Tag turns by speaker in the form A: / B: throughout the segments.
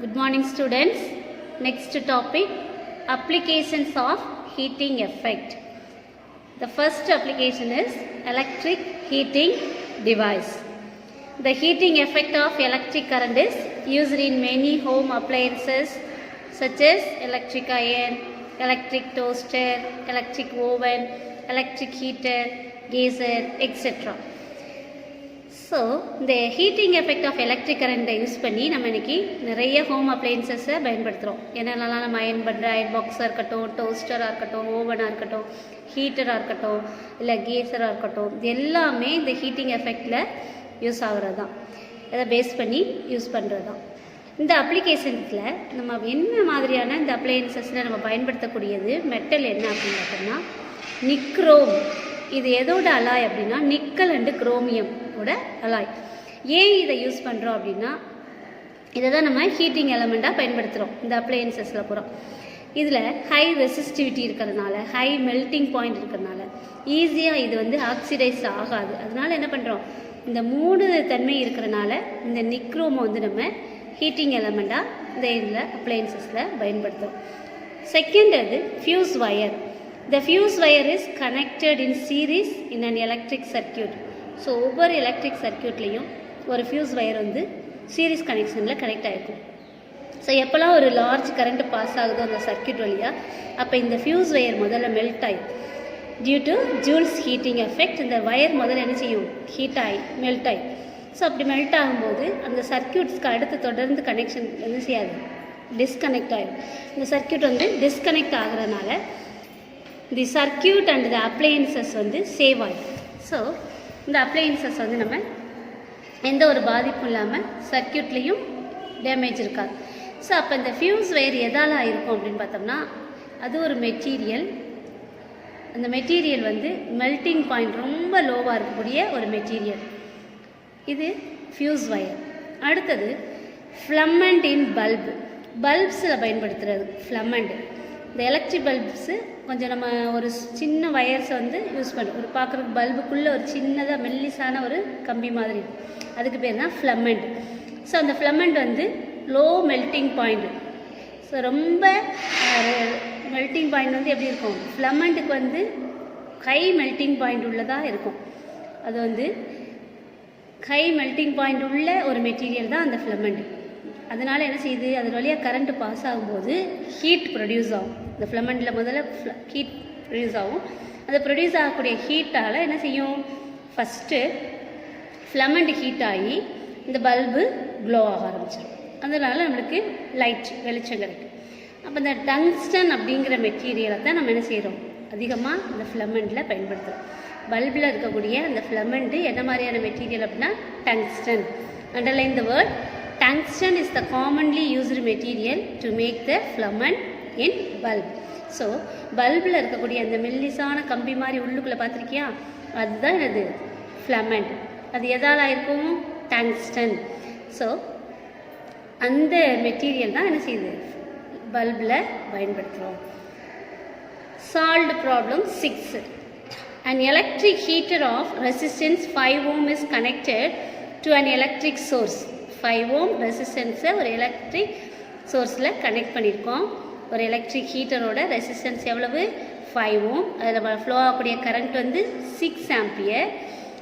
A: Good morning students. Next topic, applications of heating effect. The first application is electric heating device. The heating effect of electric current is used in many home appliances such as electric iron, electric toaster, electric oven, electric heater, geyser, etc. So இந்த heating effect of electric கரண்ட்டை use பண்ணி நம்ம இன்றைக்கி நிறைய home அப்ளையன்சஸை பயன்படுத்துகிறோம். என்னென்னலாம் நம்ம iron பண்ணுற அயன் பாக்ஸாக இருக்கட்டும், டோஸ்டராக இருக்கட்டும், ஓவனாக இருக்கட்டும், ஹீட்டராக இருக்கட்டும், இல்லை கீசராக இருக்கட்டும், இது எல்லாமே இந்த ஹீட்டிங் எஃபெக்டில் யூஸ் ஆகிறது தான். அதை பேஸ் பண்ணி யூஸ் பண்ணுறது தான். இந்த அப்ளிகேஷன்ஸில் நம்ம என்ன மாதிரியான இந்த அப்ளையன்சஸில் நம்ம பயன்படுத்தக்கூடியது மெட்டல் என்ன அப்படின்னு பார்த்தோம்னா நிக்ரோம். இது எதோட அலாய் அப்படின்னா நிக்கல் அண்டு குரோமியம் ஓட அலாய். ஏன் இதை யூஸ் பண்ணுறோம் அப்படின்னா இதை தான் நம்ம ஹீட்டிங் எலமெண்ட்டாக பயன்படுத்துகிறோம் இந்த அப்ளையன்சஸில் போகிறோம். இதில் ஹை ரெசிஸ்டிவிட்டி இருக்கிறதுனால, ஹை மெல்ட்டிங் பாயிண்ட் இருக்கிறதுனால ஈஸியாக இது வந்து ஆக்சிடைஸ் ஆகாது. அதனால என்ன பண்ணுறோம், இந்த மூணு தன்மை இருக்கிறனால இந்த நிக்ரோமை வந்து நம்ம ஹீட்டிங் எலமெண்ட்டாக இந்த இதில் அப்ளையன்சஸில் பயன்படுத்துகிறோம். செகண்ட் அது fuse wire. The fuse wire is connected in series in an electric circuit. So ஒவ்வொரு எலக்ட்ரிக் சர்க்கியூட்லேயும் ஒரு ஃபியூஸ் வயர் வந்து சீரீஸ் கனெக்ஷனில் கனெக்ட் ஆகிருக்கும். ஸோ எப்போல்லாம் ஒரு லார்ஜ் கரண்ட் பாஸ் ஆகுதோ அந்த சர்க்கியூட் வழியாக, அப்போ இந்த ஃபியூஸ் வயர் முதல்ல மெல்ட் ஆகும். Due to Joule's heating effect இந்த வயர் முதல்ல என்ன செய்யும், ஹீட் ஆகி மெல்ட் ஆகி. ஸோ அப்படி மெல்ட் ஆகும்போது அந்த சர்க்கியூட்ஸ்க்கு அடுத்து தொடர்ந்து கனெக்ஷன் என்ன செய்யாது, டிஸ்கனெக்ட் ஆகிடும். இந்த சர்க்கியூட் வந்து டிஸ்கனெக்ட் ஆகிறதுனால தி சர்க்கியூட் அண்ட் தி அப்ளையன்சஸ் வந்து சேவ் ஆகிடும். ஸோ இந்த அப்ளையன்சஸ் வந்து நம்ம எந்த ஒரு பாதிப்பும் இல்லாமல் சர்க்கியூட்லேயும் டேமேஜ் இருக்காது. ஸோ அப்போ இந்த ஃபியூஸ் வயர் எதால் இருக்கும் அப்படின்னு பார்த்தோம்னா அது ஒரு மெட்டீரியல். அந்த மெட்டீரியல் வந்து மெல்ட்டிங் பாயிண்ட் ரொம்ப லோவாக இருக்கக்கூடிய ஒரு மெட்டீரியல். இது ஃபியூஸ் வயர். அடுத்தது ஃப்ளம்மண்ட் இன் பல்பு. பல்ப்ஸில் பயன்படுத்துகிறது ஃப்ளம்மண்ட். இந்த எலக்ட்ரிக் பல்ப்ஸு கொஞ்சம் நம்ம ஒரு சின்ன வயர்ஸை வந்து யூஸ் பண்ணுறோம். ஒரு பார்க்குறதுக்கு பல்புக்குள்ளே ஒரு சின்னதாக மெல்லிசான ஒரு கம்பி மாதிரி இருக்கும். அதுக்கு பேர் தான் ஃப்ளம்மண்ட். ஸோ அந்த ஃப்ளம்மண்ட் வந்து லோ மெல்ட்டிங் பாயிண்ட். ஸோ ரொம்ப மெல்ட்டிங் பாயிண்ட் வந்து எப்படி இருக்கும், ஃப்ளம்மண்ட்டுக்கு வந்து ஹை மெல்ட்டிங் பாயிண்ட் உள்ளதாக இருக்கும். அது வந்து ஹை மெல்ட்டிங் பாயிண்ட் உள்ள ஒரு மெட்டீரியல் தான் அந்த ஃப்ளம்மண்ட். அதனால் என்ன செய்யுது, அது வழியாக கரண்ட்டு பாஸ் ஆகும்போது ஹீட் ப்ரொடியூஸ் ஆகும். இந்த ஃப்ளம்மண்டில் முதல்ல ஹீட் ப்ரொடியூஸ் ஆகும். அந்த ப்ரொடியூஸ் ஆகக்கூடிய ஹீட்டால் என்ன செய்யும், ஃபஸ்ட்டு ஃப்ளம்மண்ட் ஹீட் ஆகி இந்த பல்பு க்ளோ ஆக ஆரம்பிச்சிடும். அதனால் நம்மளுக்கு லைட் வெளிச்சம் கிடைக்கும். அப்போ இந்த டங்ஸ்டன் அப்படிங்கிற மெட்டீரியலை தான் நம்ம என்ன செய்கிறோம், அதிகமாக இந்த ஃப்ளம்மண்டில் பயன்படுத்துகிறோம். பல்பில் இருக்கக்கூடிய அந்த ஃப்ளம்மண்டு என்ன மாதிரியான மெட்டீரியல் அப்படின்னா tungsten. Underline the word. Tungsten is the commonly used material to make the filament in bulb. So பல்பில் இருக்கக்கூடிய அந்த மெல்லிசான கம்பி மாதிரி உள்ளுக்குள்ளே பார்த்துருக்கியா, அதுதான் இது ஃப்ளமண்ட். அது எதால் இருக்கும், டங்ஸ்டன். ஸோ அந்த மெட்டீரியல் தான் என்ன செய்யுது, பல்பில் பயன்படுத்துகிறோம். Solved problem 6. An electric heater of resistance 5 ohm is connected to an electric source. 5 ohm ரெசிஸ்டன்ஸை ஒரு எலக்ட்ரிக் சோர்ஸில் கனெக்ட் பண்ணியிருக்கோம். ஒரு எலக்ட்ரிக் ஹீட்டரோட ரெசிஸ்டன்ஸ் எவ்வளவு, 5 ohm. அதில் ஃப்ளோ ஆகக்கூடிய கரண்ட் வந்து 6 ஆம்பியர்.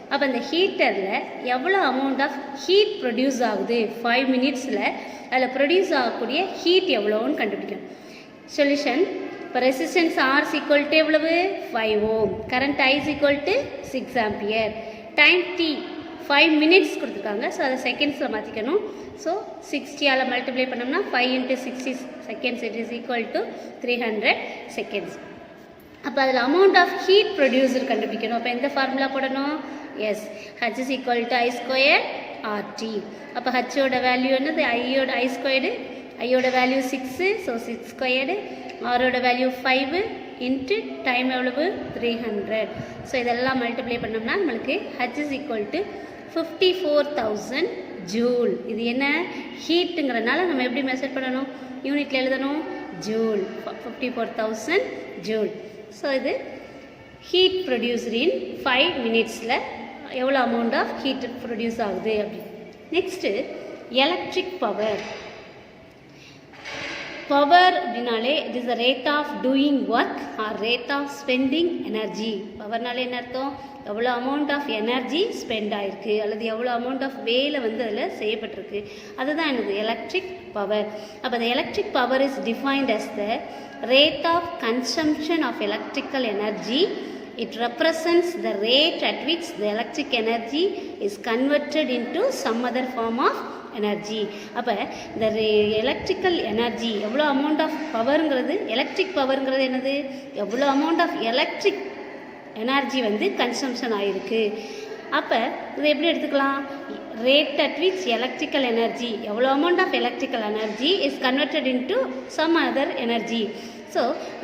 A: அப்போ அந்த ஹீட்டரில் எவ்வளோ அமௌண்ட் ஆஃப் ஹீட் ப்ரொடியூஸ் ஆகுது 5 மினிட்ஸில், அதில் ப்ரொடியூஸ் ஆகக்கூடிய ஹீட் எவ்வளோன்னு கண்டுபிடிக்கணும். சொல்யூஷன், இப்போ ரெசிஸ்டன்ஸ் ஆர் ஈக்குவல் டு எவ்வளவு, 5 ohm. Current I equal to 6 ampere. Time T 5 minutes கொடுத்துருக்காங்க. ஸோ அதை செகண்ட்ஸில் மாற்றிக்கணும். ஸோ 60ஆல் மல்டிப்ளை பண்ணோம்னா 5 × 60 seconds it is equal to 300 seconds. அப்போ அதில் அமௌண்ட் ஆஃப் ஹீட் ப்ரொடியூசர் கண்டுபிடிக்கணும். அப்போ எந்த ஃபார்முலா போடணும், yes, H is equal to I square RT. அப்போ ஹச்சோட வேல்யூ என்னது, ஐயோட ஐ ஸ்கொயர்டு, ஐயோட வேல்யூ 6, ஸோ 6 ஸ்கொயர்டு, ஆரோட வேல்யூ 5 இன்ட்டு டைம் எவ்வளவு 300. ஸோ இதெல்லாம் மல்டிப்ளை பண்ணோம்னா நம்மளுக்கு H is equal to 54,000 joule. இது என்ன, ஹீட்டுங்கிறனால நம்ம எப்படி மெஷர் பண்ணணும், யூனிட்டில் எழுதணும், ஜூல். 54,000 ஜூல். ஸோ இது ஹீட் ப்ரொடியூசர் இன் 5 மினிட்ஸில் எவ்வளோ அமௌண்ட் ஆஃப் ஹீட் ப்ரொடியூஸ் ஆகுது அப்படின்னு. Next electric power. பவர் அப்படின்னாலே it is the rate of doing work or rate of spending energy. பவர்னாலே என்ன அர்த்தம்? எவ்வளோ அமௌண்ட் ஆஃப் எனர்ஜி ஸ்பெண்ட் ஆகிருக்கு அல்லது எவ்வளோ அமௌண்ட் ஆஃப் வேலை வந்து அதில் செய்யப்பட்டிருக்கு, அதுதான் என்னது எலக்ட்ரிக் பவர். அப்போ the electric power is defined as the rate of consumption of electrical energy. It represents the rate at which the electric energy is converted into some other form of energy. அப்போ இந்த electrical energy எவ்வளோ amount of பவருங்கிறது, electric பவருங்கிறது என்னது, எவ்வளோ amount of electric energy வந்து consumption ஆகிருக்கு. அப்போ இதை எப்படி எடுத்துக்கலாம்? Rate at which electrical energy, எவ்வளோ amount of electrical energy is converted into some other energy. So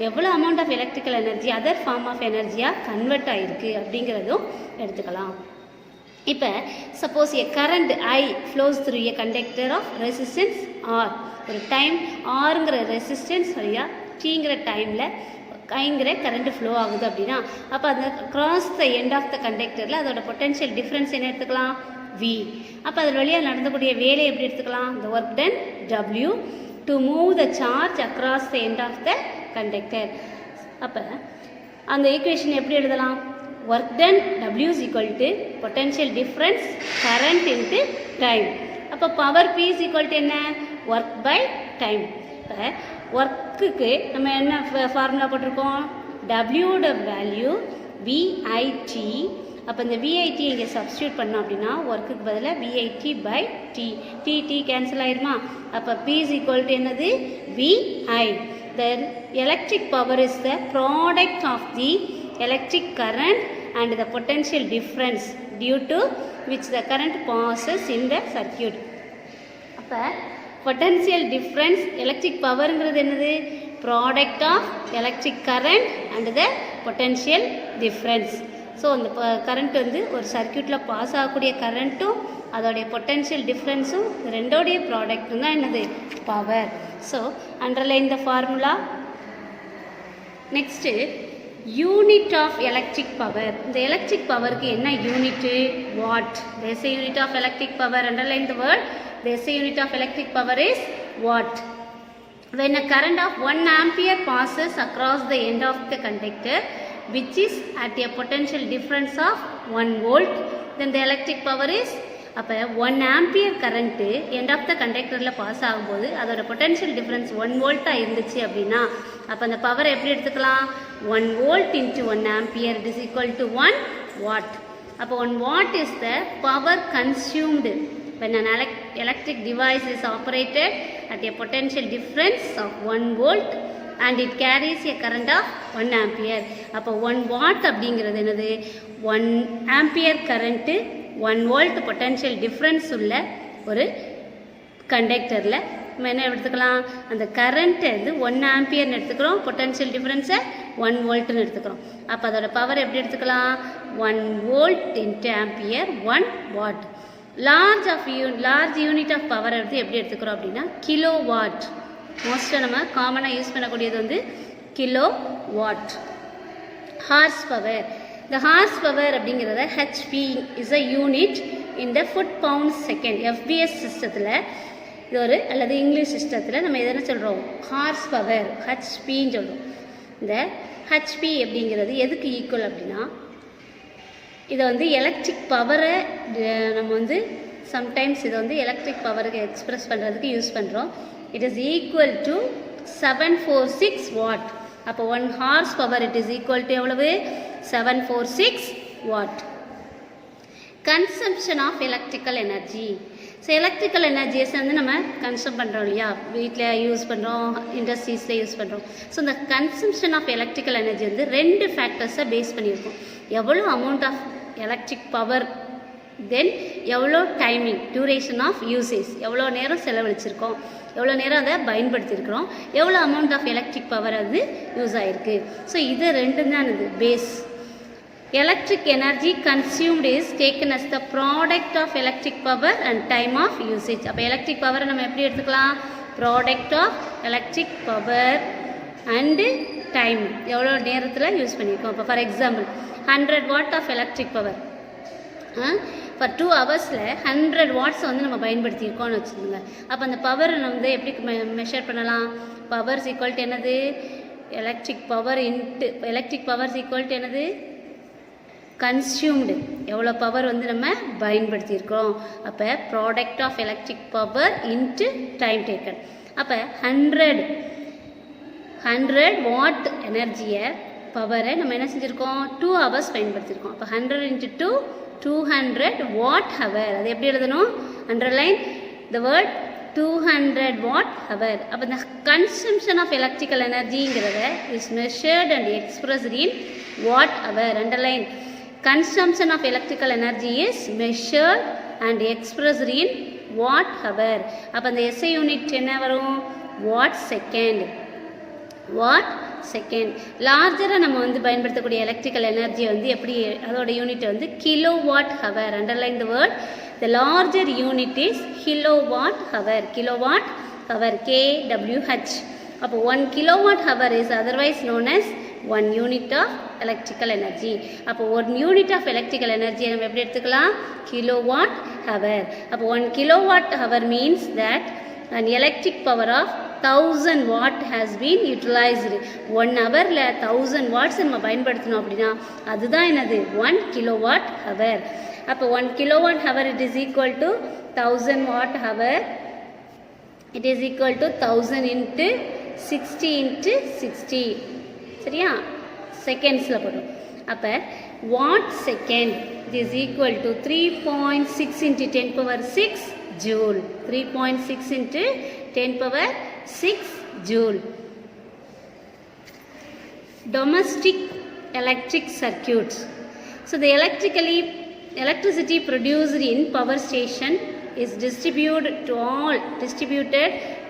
A: எவ்வளோ amount of electrical energy other form of எனர்ஜியாக கன்வெர்ட் ஆகிருக்கு அப்படிங்கிறதும் எடுத்துக்கலாம். இப்போ suppose a current I flows through a conductor of resistance R. ஒரு time ஆருங்கிற resistance வழியா டீங்கிற டைமில் ஐங்கிற current flow ஆகுது அப்படின்னா அப்போ அந்த cross the end of the கண்டக்டரில் அதோட பொட்டென்ஷியல் டிஃப்ரென்ஸ் என்ன எடுத்துக்கலாம்? வி. அப்போ அது வழியாக நடந்தக்கூடிய வேலையை எப்படி எடுத்துக்கலாம்? The work done W to move the charge across the end of the conductor. அப்போ அந்த ஈக்குவேஷன் எப்படி எழுதலாம்? work done W is equal to potential difference current into time. அப்போ power P is equal to என்ன? work by time. இப்போ ஒர்க்குக்கு நம்ம என்ன ஃபார்முலா போட்டிருக்கோம்? Wயோட வேல்யூ VIT. அப்போ இந்த VIT இங்கே சப்ஸ்டியூட் பண்ணோம் அப்படின்னா ஒர்க்குக்கு பதிலாக VIT by T கேன்சல் ஆயிருமா? அப்போ P is equal to என்னது? VI. The electric power is the product of the electric current and the potential difference due to which the current passes in the circuit. அப்போ potential difference electric powerங்கிறது என்னது? product of electric current and the potential difference. So அந்த current வந்து ஒரு சர்க்கியூட்டில் pass ஆகக்கூடிய கரண்ட்டும் அதோடைய potential டிஃப்ரென்ஸும் ரெண்டோடைய ப்ராடக்ட்டும் தான் என்னது? Power. So underline the formula. Next unit of electric power. இந்த எலக்ட்ரிக் பவருக்கு என்ன unit? Watt. There's a unit of electric power. Underline the word. There's a unit of electric power is watt. When a current of 1 ampere passes across the end of the conductor which is at a potential difference of 1 volt, then the electric power is. அப்போ 1 ampere current end of the கண்டக்டரில் pass ஆகும்போது அதோட potential difference 1 வோல்ட்டாக இருந்துச்சு அப்படின்னா அப்போ அந்த பவரை எப்படி எடுத்துக்கலாம்? 1 volt into 1 ampere it is equal to 1 watt. அப்போ 1 watt is the power consumed when an electric device is operated at a potential difference of 1 volt and it carries a current of 1 ampere. அப்போ 1 watt அப்படிங்கிறது என்னது? 1 ampere current 1 volt potential difference உள்ள ஒரு கண்டக்டரில் நம்ம என்ன எடுத்துக்கலாம்? அந்த கரண்ட்டை வந்து 1 ஆம்பியர்னு எடுத்துக்கிறோம், பொட்டென்ஷியல் டிஃப்ரென்ஸை 1 வோல்ட்னு எடுத்துக்கிறோம். அப்போ அதோட பவர் எப்படி எடுத்துக்கலாம்? 1 volt into ampere 1 watt. Large unit of power எடுத்து எப்படி எடுத்துக்கிறோம் அப்படின்னா கிலோ வாட். மோஸ்ட்டாக நம்ம காமனாக யூஸ் பண்ணக்கூடியது வந்து கிலோ வாட். Horse power. இந்த ஹார்ஸ் பவர் அப்படிங்கிறத HP is a unit in the foot pound second. FBS சிஸ்டத்தில் இது ஒரு அல்லது இங்கிலீஷ் சிஸ்டத்தில் நம்ம எதனா சொல்கிறோம்? ஹார்ஸ் பவர் HPன்னு சொல்கிறோம். இந்த HP அப்படிங்கிறது எதுக்கு ஈக்குவல் அப்படின்னா இதை வந்து எலக்ட்ரிக் பவரை நம்ம வந்து சம்டைம்ஸ் இதை வந்து எலக்ட்ரிக் பவருக்கு எக்ஸ்பிரஸ் பண்ணுறதுக்கு யூஸ் பண்ணுறோம். It is equal to 746 watt. அப்போ 1 horse power it is equal to எவ்வளவு? 746 watt. Consumption of electrical energy. So electrical energy's வந்து நம்ம கன்சூம் பண்ணுறோம் இல்லையா? வீட்டில் யூஸ் பண்ணுறோம், இண்டஸ்ட்ரீஸில் யூஸ் பண்ணுறோம். ஸோ இந்த கன்சம்ஷன் ஆஃப் எலக்ட்ரிக்கல் எனர்ஜி வந்து 2 ஃபேக்டர்ஸை பேஸ் பண்ணியிருக்கோம். எவ்வளோ amount of electric power, then எவ்வளோ டைமிங், டியூரேஷன் ஆஃப் யூசேஜ், எவ்வளோ நேரம் செலவழிச்சிருக்கோம், எவ்வளோ நேரம் அதை பயன்படுத்தியிருக்கிறோம், எவ்வளோ அமௌண்ட் ஆஃப் எலக்ட்ரிக் பவர் அது யூஸ் ஆகிருக்கு. ஸோ இது ரெண்டும் தான் இது base. Electric energy consumed is taken as the product of electric power and time of usage. அப்போ electric power நம்ம எப்படி எடுத்துக்கலாம்? Product of electric power and time. எவ்வளோ நேரத்தில் யூஸ் பண்ணியிருக்கோம். இப்போ for example 100 watt of electric power for 2 ஹவர்ஸில் 100 watts வந்து நம்ம பயன்படுத்தியிருக்கோம்னு வச்சுக்கோங்க. அப்போ அந்த பவர் நம்ம வந்து எப்படி மெஷர் பண்ணலாம்? பவர்ஸ் ஈக்குவல் டு என்னது? எலக்ட்ரிக் பவர்ஸ் ஈக்குவல் டு என்னது? கன்சியூம்டு. எவ்வளோ பவர் வந்து நம்ம பயன்படுத்தியிருக்கோம். அப்போ product of electric power into time taken. அப்போ 100 வாட் எனர்ஜியை பவரை நம்ம என்ன செஞ்சுருக்கோம்? 2 ஹவர்ஸ் பயன்படுத்தியிருக்கோம். அப்போ 100 × 2 200 வாட் ஹவர். அது எப்படி எழுதணும்? Underline the word 200 watt hour. அப்போ இந்த கன்சம்ஷன் ஆஃப் எலக்ட்ரிக்கல் எனர்ஜிங்கிறத is measured and expressed in watt hour. Underline consumption of electrical energy is measured and expressed in watt hour. அப்போ அந்த எஸ்ஐ யூனிட் என்ன வரும்? Watt second. லார்ஜராக நம்ம வந்து பயன்படுத்தக்கூடிய எலக்ட்ரிக்கல் எனர்ஜி வந்து எப்படி, அதோட யூனிட் வந்து kilowatt hour. Underline the word the larger unit is kilowatt hour. KWH. அப்போ 1 kilowatt hour is otherwise known as 1 unit of electrical energy. அப்போ 1 யூனிட் ஆஃப் எலக்ட்ரிக்கல் எனர்ஜியை நம்ம எப்படி எடுத்துக்கலாம்? Kilowatt hour. அப்போ 1 kilowatt hour means that an electric power of 1000 watt has been utilized. 1 ஹவரில் 1000 watts நம்ம பயன்படுத்தணும் அப்படின்னா அதுதான் என்னது? 1 கிலோவாட் ஹவர். அப்போ 1 kilowatt hour it is equal to 1000 watt hour. It is equal to 1000 × 60 × 60. சரியா? செகண்ட்ஸில் போடும். அப்போ watt second it is equal to 3.6 × 10⁶ joule. 3.6 × 10⁶ joule. Domestic electric circuits. So the electricity produced in power station is distributed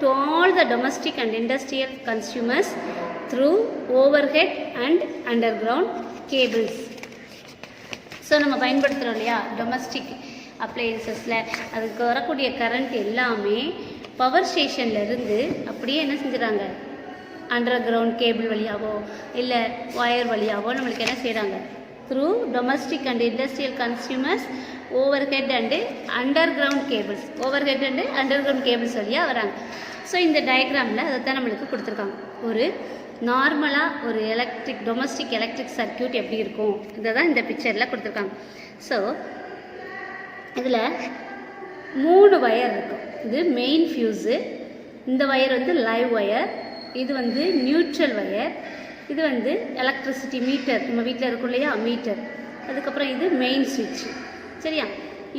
A: to all the domestic and industrial consumers through overhead and underground cables. So நம்ம பயன்படுத்துகிறோம் இல்லையா domestic அப்ளையன்சஸில், அதுக்கு வரக்கூடிய current எல்லாமே power ஸ்டேஷன்லேருந்து அப்படியே என்ன செஞ்சுறாங்க? Under ground cable வழியாவோ இல்லை ஒயர் வழியாவோ நம்மளுக்கு என்ன செய்கிறாங்க? Through domestic and industrial consumers overhead and under ground cables வழியாக வராங்க. ஸோ இந்த டயக்ராமில் அதை தான் நம்மளுக்கு கொடுத்துருக்காங்க. ஒரு நார்மலாக ஒரு டொமஸ்டிக் எலக்ட்ரிக் சர்க்கியூட் எப்படி இருக்கும் இதை தான் இந்த பிக்சரில் கொடுத்துருக்காங்க. ஸோ இதில் 3 வயர் இருக்கும். இது மெயின் ஃபியூஸு, இந்த வயர் வந்து லைவ் வயர், இது வந்து நியூட்ரல் வயர், இது வந்து எலக்ட்ரிசிட்டி மீட்டர், நம்ம வீட்டில் இருக்கும் இல்லையா மீட்டர், அதுக்கப்புறம் இது மெயின் சுவிட்ச். சரியா?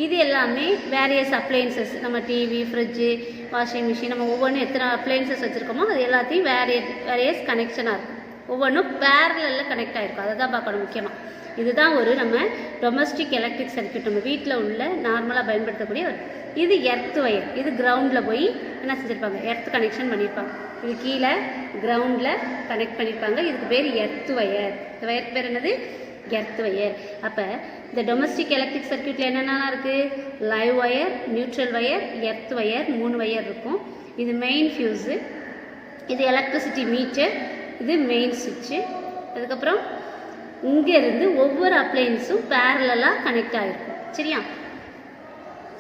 A: இது எல்லாமே வேரியஸ் அப்ளையன்சஸ், நம்ம டிவி, ஃப்ரிட்ஜு, வாஷிங் மிஷின், நம்ம ஒவ்வொன்றும் எத்தனை அப்ளையன்சஸ் வச்சுருக்கோமோ அது எல்லாத்தையும் வேரியஸ் கனெக்ஷனாக இருக்கும். ஒவ்வொன்றும் பேரலில் கனெக்ட் ஆகிருக்கும். அதை தான் பார்க்கணும் முக்கியமாக. இதுதான் ஒரு நம்ம டொமஸ்டிக் எலக்ட்ரிக் சர்க்கியூட், நம்ம வீட்டில் உள்ள நார்மலாக பயன்படுத்தக்கூடிய ஒரு. இது எர்த் வயர், இது கிரவுண்டில் போய் என்ன செஞ்சுருப்பாங்க? எர்த் கனெக்ஷன் பண்ணியிருப்பாங்க. இது கீழே கிரவுண்டில் கனெக்ட் பண்ணியிருப்பாங்க. இதுக்கு பேர் எர்த் வயர். இந்த வயருக்கு பேர் என்னது? Earth wire. அப்போ இந்த டொமஸ்டிக் எலக்ட்ரிக் சர்க்கியூட்டில் என்னென்னலாம் இருக்குது? Live wire, neutral wire, earth wire, 3 wire இருக்கும். இது மெயின் ஃபியூஸு, இது எலக்ட்ரிசிட்டி மீட்டர், இது மெயின் சுவிட்சு. அதுக்கப்புறம் இங்கேருந்து ஒவ்வொரு அப்ளையன்ஸும் பேரலாக கனெக்ட் ஆகிருக்கும். சரியா?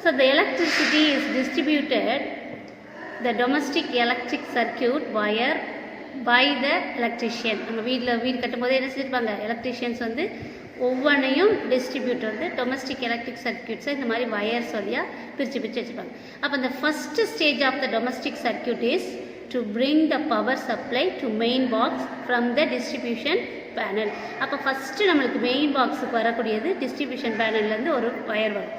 A: So the electricity is distributed the domestic electric circuit wire by the electrician. நம்ம வீடு கட்டும்போது என்ன செஞ்சுருப்பாங்க? எலக்ட்ரிஷியன்ஸ் வந்து ஒவ்வொன்றையும் டிஸ்ட்ரிபியூட் வந்து டொமஸ்டிக் எலக்ட்ரிக் சர்க்கியூட்ஸை இந்த மாதிரி வயர்ஸ் வழியாக பிரித்து வச்சுருப்பாங்க. அப்போ இந்த first stage of the domestic circuit is to bring the power supply to main box from the distribution panel. அப்போ ஃபஸ்ட்டு நம்மளுக்கு மெயின் பாக்ஸுக்கு வரக்கூடியது டிஸ்ட்ரிபியூஷன் பேனல்லேருந்து ஒரு வயர் வரும்.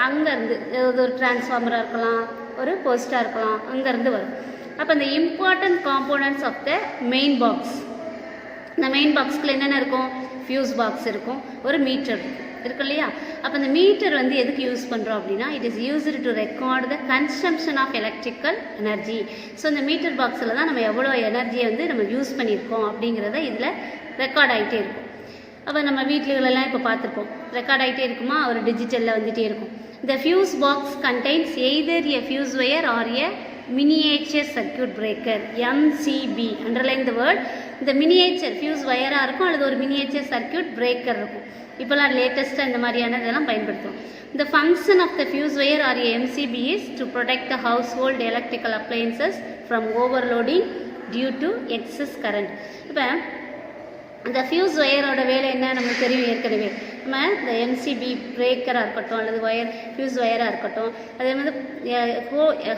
A: அங்கேருந்து ஒரு டிரான்ஸ்ஃபார்மராக இருக்கலாம், ஒரு போஸ்ட்டாக இருக்கலாம், அங்கேருந்து வரும். அப்போ இந்த important components of the main box, இந்த மெயின் பாக்ஸ்க்குள்ள என்னென்ன இருக்கும்? ஃபியூஸ் பாக்ஸ் இருக்கும், ஒரு மீட்டர் இருக்கு இல்லையா? அப்போ இந்த மீட்டர் வந்து எதுக்கு யூஸ் பண்ணுறோம் அப்படின்னா, it is used to record the consumption of electrical energy. So இந்த மீட்டர் பாக்ஸில் தான் நம்ம எவ்வளோ எனர்ஜியை வந்து நம்ம யூஸ் பண்ணியிருக்கோம் அப்படிங்கிறத இதில் ரெக்கார்ட் ஆகிட்டே இருக்கும். அப்போ நம்ம வீட்டுகளெல்லாம் இப்போ பார்த்துருப்போம், ரெக்கார்ட் ஆகிட்டே இருக்குமா, ஒரு டிஜிட்டலில் வந்துகிட்டே இருக்கும். The fuse box contains either a fuse wire or a miniature circuit breaker MCB. Underline the word. இந்த miniature fuse wire-ஆ இருக்கும் அல்லது ஒரு miniature circuit breaker இருக்கும். இப்போலாம் லேட்டஸ்ட்டாக இந்த மாதிரியான இதெல்லாம் பயன்படுத்தும். The function of the fuse wire or MCB is to protect the household electrical appliances from overloading due to excess current. இப்போ இந்த ஃபியூஸ் ஒயரோட வேலை என்ன நமக்கு தெரியும் ஏற்கனவே. நம்ம இந்த எம்சிபி பிரேக்கராக இருக்கட்டும் அல்லது ஃபியூஸ் ஒயராக இருக்கட்டும், அதே மாதிரி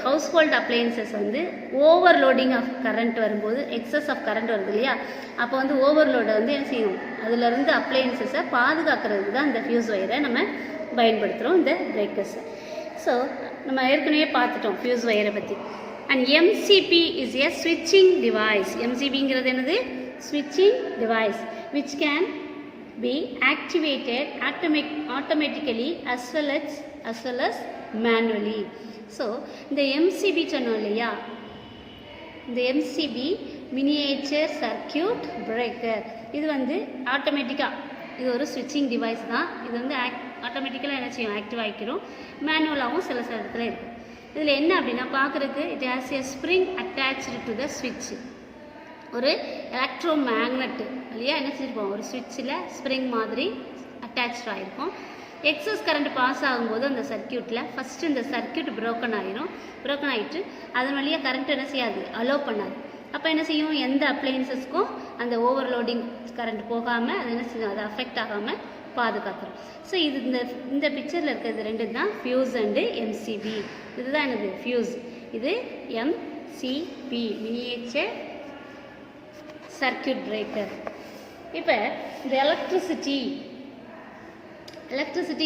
A: ஹவுஸ் ஹோல்டு அப்ளையன்சஸ் வந்து ஓவர்லோடிங் ஆஃப் கரண்ட் வரும்போது எக்ஸஸ் ஆஃப் கரண்ட் வருது இல்லையா, அப்போ வந்து ஓவர்லோடை வந்து என்ன செய்யணும், அதிலிருந்து அப்ளையன்சஸை பாதுகாக்கிறதுக்கு தான் இந்த ஃபியூஸ் ஒயரை நம்ம பயன்படுத்துகிறோம், இந்த பிரேக்கர்ஸை. ஸோ நம்ம ஏற்கனவே பார்த்துட்டோம் ஃபியூஸ் ஒயரை பற்றி. அண்ட் எம்சிபி இஸ் எ ஸ்விட்சிங் டிவைஸ். எம்சிபிங்கிறது என்னது? Switching device which can be activated automatically as well as manually. So இந்த MCB சொன்னோம் இல்லையா, இந்த MCB miniature circuit breaker இது வந்து ஆட்டோமேட்டிக்காக இது ஒரு ஸ்விட்சிங் டிவைஸ் தான். இது வந்து ஆட்டோமேட்டிக்கலாக என்ன செய்யும், ஆக்டிவ் ஆகிக்கிறோம். மேனுவலாகவும் சில இடத்துல இருக்கும். இதில் என்ன அப்படின்னா பார்க்குறதுக்கு it has a spring attached to the ஸ்விட்ச். ஒரு எலக்ட்ரோ மேக்னெட் இல்லையா என்ன செஞ்சுருப்போம், ஒரு ஸ்விட்சில் ஸ்ப்ரிங் மாதிரி அட்டாச்ட் ஆகிருக்கும். எக்ஸஸ் கரண்ட் பாஸ் ஆகும்போது அந்த சர்க்கியூட்டில் ஃபஸ்ட்டு இந்த சர்க்கியூட் ப்ரோக்கன் ஆகிட்டு அதன் வழியாக கரண்ட் என்ன செய்யாது, அலோவ் பண்ணாது. அப்போ என்ன செய்யும், எந்த அப்ளையன்சஸ்க்கும் அந்த ஓவர்லோடிங் கரண்ட் போகாமல் அது என்ன செய்யும், அது அஃபெக்ட் ஆகாமல் பாதுகாத்துரும். ஸோ இது இந்த பிக்சரில் இருக்கிறது ரெண்டு தான் ஃபியூஸ் அண்டு எம்சிபி. இதுதான் என்னது ஃபியூஸ், இது எம்சிபி மினியேச்சர் circuit breaker. இப்போ the electricity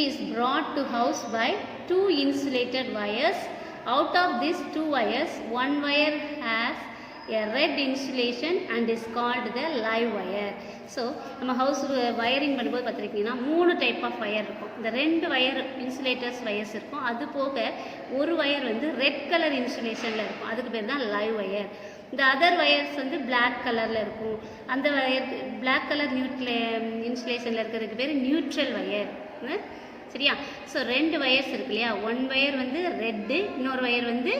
A: is brought to house by two insulated wires. Out of these two wires, one wire has a red insulation and is called the live wire. So நம்ம house wiring பண்ணும்போது பார்த்துருக்கீங்கன்னா 3 type of wire இருக்கும். இந்த 2 wire insulators wires இருக்கும். அது போக ஒரு wire வந்து red colour இன்சுலேஷனில் இருக்கும், அதுக்கு பேர் தான் லைவ் வயர். இந்த அதர் வயர்ஸ் வந்து பிளாக் கலரில் இருக்கும். அந்த வயர் பிளாக் கலர் இன்சுலேஷனில் இருக்கிறதுக்கு பேர் நியூட்ரல் வயர். சரியா? ஸோ 2 வயர்ஸ் இருக்கு இல்லையா, ஒன் வயர் வந்து ரெட்டு, இன்னொரு வயர் வந்து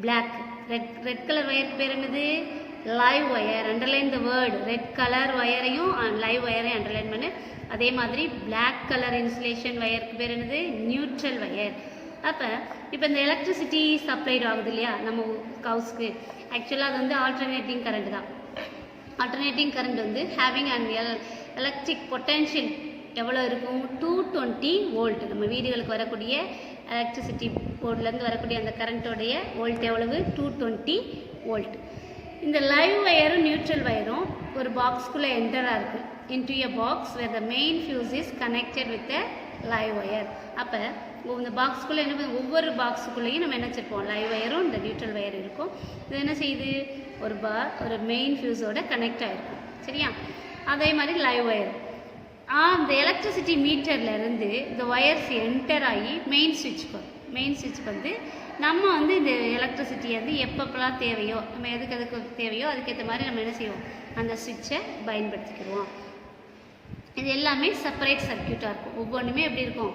A: பிளாக். ரெட் கலர் வயருக்கு பேர் என்னது, live wire. Underline the word, red colour வயரையும் லைவ் வயரையும் அண்டர்லைன் பண்ணு. அதே மாதிரி பிளாக் கலர் இன்சுலேஷன் வயருக்கு பேர் என்னது, நியூட்ரல் வயர். அப்போ இப்போ இந்த எலக்ட்ரிசிட்டி சப்ளைடு ஆகுது இல்லையா நம்ம ஹவுஸ்க்கு, ஆக்சுவலாக அது வந்து ஆல்டர்னேட்டிங் கரண்ட் தான். ஆல்டர்னேட்டிங் கரண்ட் வந்து ஹேவிங் அண்ட் எலக்ட்ரிக் பொட்டென்ஷியல் எவ்வளோ இருக்கும், 220 வோல்ட். நம்ம வீடுகளுக்கு வரக்கூடிய எலக்ட்ரிசிட்டி போர்ட்லேருந்து வரக்கூடிய அந்த கரண்ட்டோடைய வோல்ட் எவ்வளவு, 220 வோல்ட். இந்த லைவ் வயரும் நியூட்ரல் வயரும் ஒரு பாக்ஸ்குள்ளே என்டராக இருக்குது, into a box where the main fuse is connected with the live wire. அப்போ இந்த பாக்ஸ்குள்ளே என்ன, ஒவ்வொரு பாக்ஸுக்குள்ளேயும் நம்ம என்ன வச்சுருப்போம், லைவ் வயரும் இந்த நியூட்ரல் வயர் இருக்கும். இது என்ன செய்யுது, ஒரு மெயின் ஃபியூஸோட கனெக்ட் ஆகிருக்கும். சரியா? அதே மாதிரி லைவ் வயர் இந்த எலக்ட்ரிசிட்டி மீட்டர்லேருந்து இந்த ஒயர்ஸ் என்டர் ஆகி மெயின் ஸ்விட்சுக்கு வரும். மெயின் ஸ்விட்சுக்கு வந்து நம்ம வந்து இந்த எலக்ட்ரிசிட்டியை வந்து எப்பப்பெல்லாம் தேவையோ, நம்ம எதுக்கு தேவையோ அதுக்கேற்ற மாதிரி நம்ம என்ன செய்வோம், அந்த ஸ்விட்சை பயன்படுத்திக்கிடுவோம். இது எல்லாமே செப்பரேட் சர்க்கியூட்டாக இருக்கும். ஒவ்வொன்றுமே எப்படி இருக்கும்,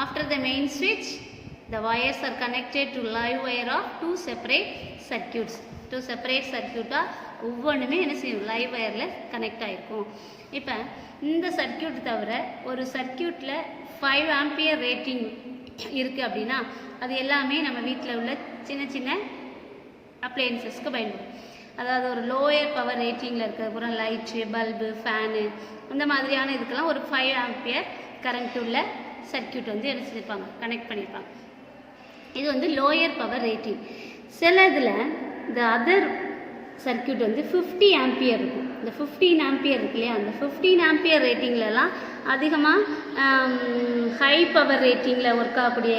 A: ஆஃப்டர் த மெயின் ஸ்விட்ச் the wires are connected to live wire of two separate circuits. ஒவ்வொன்றுமே என்ன செய்யும், லைவ் வயரில் கனெக்ட் ஆகிருக்கும். இப்போ இந்த சர்க்கியூட் தவிர ஒரு சர்க்கியூட்டில் 5 ஆம்பியர் ரேட்டிங் இருக்குது அப்படின்னா அது எல்லாமே நம்ம வீட்டில் உள்ள சின்ன சின்ன அப்ளையன்சஸ்க்கு பயன்படும். அதாவது ஒரு லோயர் பவர் ரேட்டிங்கில் இருக்கிறது பூரா லைட்டு, பல்பு, ஃபேனு இந்த மாதிரியான இதுக்கெல்லாம் ஒரு 5 ஆம்பியர் கரண்ட் உள்ள சர்க்கியூட் வந்து என்ன செஞ்சுருப்பாங்க, கனெக்ட் பண்ணியிருப்பாங்க. இது வந்து லோயர் பவர் ரேட்டிங். சில இதில் இந்த அதர் சர்க்கியூட் வந்து 50 ஆம்பியர் இருக்கும். இந்த 15 ஆம்பியர் இருக்கு இல்லையா, அந்த 15 ஆம்பியர் ரேட்டிங்லலாம் அதிகமாக ஹை பவர் ரேட்டிங்கில் ஒர்க் ஆகக்கூடிய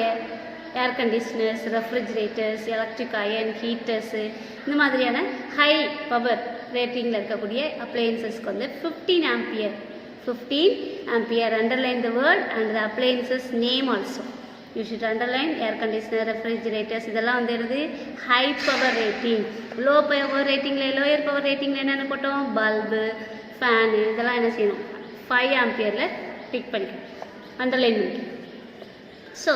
A: ஏர் கண்டிஷ்னர்ஸ், ரெஃப்ரிஜிரேட்டர்ஸ், எலக்ட்ரிக் அயன், ஹீட்டர்ஸு இந்த மாதிரியான ஹை பவர் ரேட்டிங்கில் இருக்கக்கூடிய அப்ளையன்சஸ்க்கு வந்து 15 ampere. Underline the word and the appliances name also. You should underline air conditioner, refrigerators. இதெல்லாம் வந்து என்னது, high power rating. Low power ரேட்டிங்கில், லோயர் பவர் ரேட்டிங்கில் என்னென்ன போட்டோம், பல்பு, ஃபேனு இதெல்லாம் என்ன செய்யணும், 5 ஆம்பியரில் பிக் பண்ணிக்கணும், அண்டர்லைன் பண்ணிக்கணும். So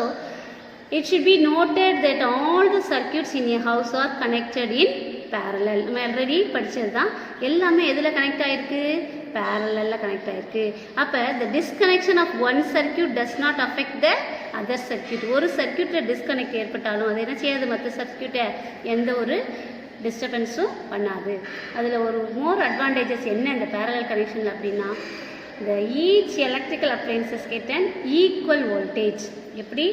A: It should be noted that all the circuits in a house are connected in parallel. நம்ம ஆல்ரெடி படித்தது தான். எல்லாமே எதில் கனெக்ட் ஆகிருக்கு? பேரலில் கனெக்ட் ஆகிருக்கு. அப்போ the disconnection of one circuit does not affect the other circuit. ஒரு சர்க்கியூட்டில் டிஸ்கனெக்ட் ஏற்பட்டாலும் அது என்ன செய்யாது? மற்ற சர்க்கியூட்டை எந்த ஒரு டிஸ்டர்பன்ஸும் பண்ணாது. அதில் ஒரு மோர் அட்வான்டேஜஸ் என்ன இந்த பேரலல் கனெக்ஷனில் அப்படின்னா, இந்த each electrical appliances get and equal voltage. எப்படி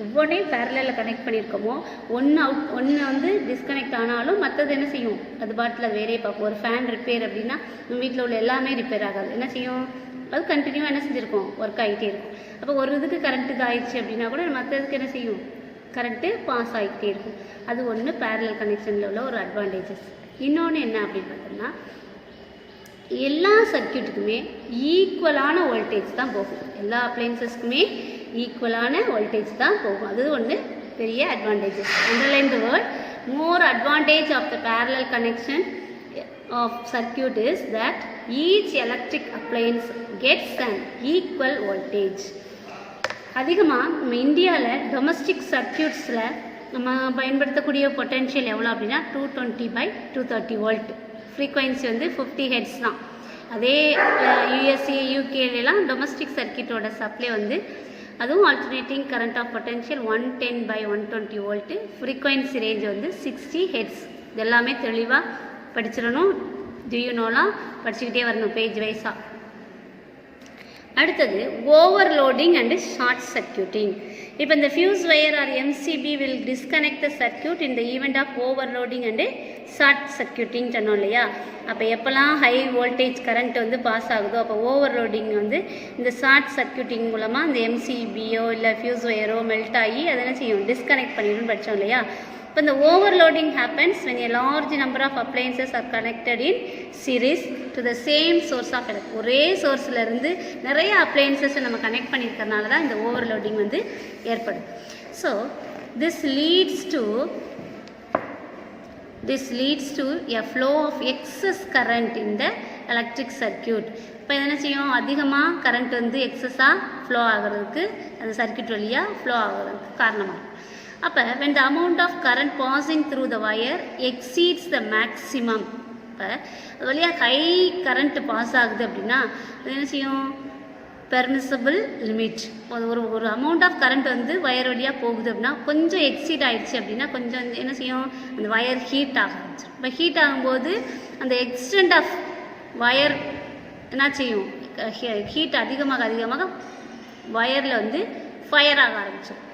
A: ஒவ்வொன்றையும் பேரலில் கனெக்ட் பண்ணியிருக்கோமோ, ஒன்று வந்து டிஸ்கனெக்ட் ஆனாலும் மற்றது என்ன செய்யும்? அது பாட்டில் வேறே பார்க்கும். ஒரு ஃபேன் ரிப்பேர் அப்படின்னா நம்ம வீட்டில் உள்ள எல்லாமே ரிப்பேர் ஆகாது. என்ன செய்யும்? அது கண்டினியூவாக என்ன செஞ்சுருக்கோம்? ஒர்க் ஆகிட்டே இருக்கும். அப்போ ஒரு இதுக்கு கரண்ட்டு இதாகிடுச்சு அப்படின்னா கூட மற்றதுக்கு என்ன செய்யும்? கரண்ட்டு பாஸ் ஆகிட்டே இருக்கும். அது ஒன்று பேரலல் கனெக்ஷனில் உள்ள ஒரு அட்வான்டேஜஸ். இன்னொன்று என்ன அப்படின்னு பார்த்தோம்னா, எல்லா சர்க்கியூட்டுக்குமே ஈக்குவலான வோல்டேஜ் தான் போகும். எல்லா அப்ளையன்சஸ்க்குமே ஈக்குவலான வோல்டேஜ் தான் போகும். அது ஒன்று பெரிய advantages. Underline the word. More advantage of the parallel connection of circuit is that each electric appliance gets an equal voltage. அதிகமாக நம்ம இந்தியாவில் டொமஸ்டிக் சர்க்கியூட்ஸில் நம்ம பயன்படுத்தக்கூடிய பொட்டென்ஷியல் எவ்வளோ அப்படின்னா 220/230 வோல்ட். ஃப்ரீக்வன்சி வந்து 50 ஹெர்ட்ஸ் தான். அதே யூஎஸ்ஏ யூகேலாம் டொமஸ்டிக் சர்க்கியூட்டோட சப்ளை வந்து அதுவும் alternating current off potential 110/120 volt. Frequency range வந்து 60 ஹெர்ட்ஸ். இது எல்லாமே தெளிவாக படிச்சிடணும். டியூனோலாம் படிச்சுக்கிட்டே வரணும் பேஜ் வைஸாக. அடுத்தது ஓவர்லோடிங் அண்டு ஷார்ட் சர்க்கியூட்டிங். இப்போ இந்த fuse wire or MCB will disconnect the circuit in the event of overloading and short circuiting சொன்னோம் இல்லையா? அப்போ எப்போல்லாம் ஹை வோல்டேஜ் கரண்ட் வந்து பாஸ் ஆகுதோ அப்போ ஓவர்லோடிங் வந்து இந்த ஷார்ட் சர்க்கியூட்டிங் மூலமாக இந்த எம்சிபியோ இல்லை ஃபியூஸ் வயரோ மெல்ட் ஆகி அதை என்ன செய்யும்? டிஸ்கனெக்ட் பண்ணிடும்னு படித்தோம் இல்லையா? இப்போ இந்த overloading happens when a large number of appliances are connected in series to the same source of electricity. ஒரே சோர்ஸ்லேருந்து நிறைய அப்ளையன்சஸை நம்ம கனெக்ட் பண்ணியிருக்கிறதுனால தான் இந்த ஓவர்லோடிங் வந்து ஏற்படும். So this leads to a flow of excess current in the electric circuit. இப்போ என்ன செய்யும்? அதிகமாக கரண்ட் வந்து எக்ஸஸாக ஃப்ளோ ஆகிறதுக்கு அந்த சர்க்கியூட் வழியாக ஃப்ளோ ஆகிறதுக்கு காரணமாக இருக்கும். அப்போ when the amount of current passing through the wire exceeds the maximum, இப்போ அது வழியாக ஹை கரண்ட் பாஸ் ஆகுது அப்படின்னா அது என்ன செய்யும்? Permissible limit. ஒரு அமௌண்ட் ஆஃப் கரண்ட் வந்து வயர் வழியாக போகுது அப்படின்னா கொஞ்சம் எக்ஸீட் ஆகிடுச்சு அப்படின்னா கொஞ்சம் என்ன செய்யும்? அந்த வயர் ஹீட் ஆக ஆரம்பிச்சிடும். இப்போ ஹீட் ஆகும்போது அந்த எக்ஸ்டெண்ட் ஆஃப் வயர் என்ன செய்யும்? ஹீட் அதிகமாக வயரில் வந்து ஃபயர் ஆக ஆரம்பிச்சிடும்,